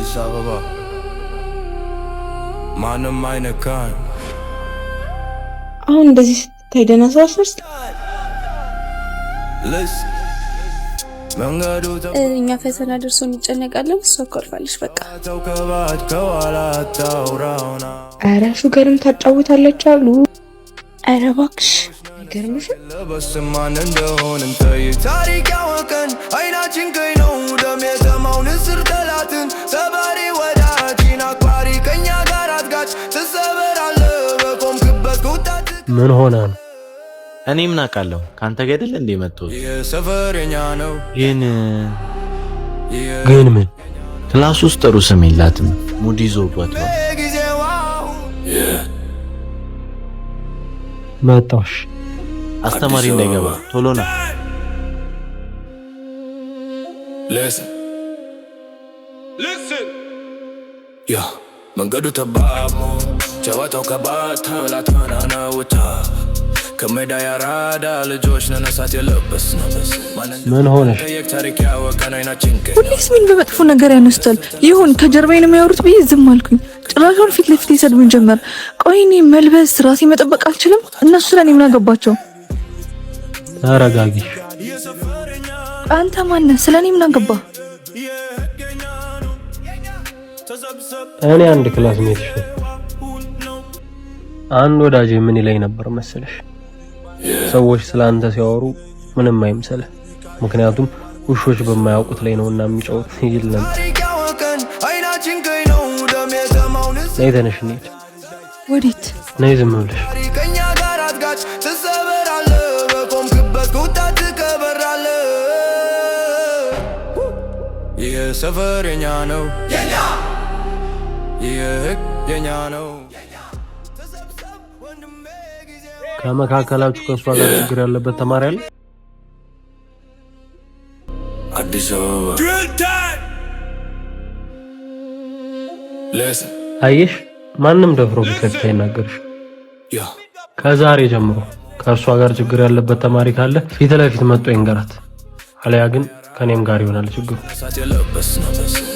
አዲስ አበባ ማንም አይነካን። አሁን እንደዚህ ስትታይ ደህና ሰው አስመስል። እኛ ፈተና ደርሶ እንጨነቃለን፣ እሷ አኮርፋለች። በቃ ኧረ ሹገርም ታጫውታለች አሉ። ኧረ እባክሽ አይገርምሽም? ለበስማን እንደሆን እንተይ ታሪክ ያወቀን አይናችን ቀይ ነው ደም የተማው ንስር ጠላትን ሰባሪ ወዳጅን አክባሪ ከኛ ጋር አትጋጭ ትሰበራለ በቆምክበት ቁጣት። ምን ሆነ ነው? እኔ ምን አውቃለሁ? ካንተ ገደል እንደ መጥቶ የሰፈረኛ ነው። ግን ምን ክላስ ውስጥ ጥሩ ስም የላትም። ሙድ ይዞባት ነው። መጣሽ አስተማሪ እንዳይገባ ቶሎ ና። Listen ያ መንገዱ ተባሞ ጨዋታው ከባታ ላታና ወጣ ከሜዳ ያራዳ ልጆች ነነሳት የለበስ ምን ሆነሽ? ታሪክ ያወቀን አይናችን ሁሌስ ምን በመጥፎ ነገር ያነስታል። ይሁን ከጀርባዬ ነው የሚያወሩት ብዬ ዝም አልኩኝ። ጭራሹን ፊት ለፊት ይሰድቡኝ ጀመር። ቆይ እኔ መልበስ ራሴ መጠበቅ አልችልም? እነሱ ስለኔ ምን አገባቸው? ተረጋጊ። አንተ ማነህ? ስለኔ ምን አገባ? እኔ አንድ ክላስ ሜትሽ ነኝ። አንድ ወዳጄ ምን ይለኝ ነበር መሰለሽ? ሰዎች ስላንተ ሲያወሩ ምንም አይምሰልህ፣ ምክንያቱም ውሾች በማያውቁት ላይ ነውና የሚጫወት ይል ነበር። ነይ ተነሽ እንሂድ። ወዴት? ነይ ዝም ብለሽ። የሰፈረኛ ነው የኛ ነው። ከመካከላችሁ ከሷ ጋር ችግር ያለበት ተማሪ አለ? አዲስ አበባ አየሽ፣ ማንም ደፍሮ ቢከፍት አይናገርሽ። ከዛሬ ጀምሮ ከእርሷ ጋር ችግር ያለበት ተማሪ ካለ ፊት ለፊት መጥቶ ይንገራት፣ አለያ ግን ከኔም ጋር ይሆናል ችግሩ።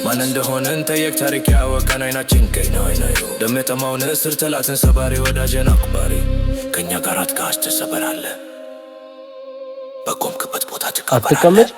ማን እንደሆነን ጠየቅ ታሪክ ያወቀን አይናችን ቀይ ነው ደም የጠማው ንስር ጠላትን ሰባሪ ወዳጅን አክባሪ ከኛ ጋር አትጋጭ ትሰበራለህ በቆምክበት ቦታ ትቀበራለህ። አትቀመጭ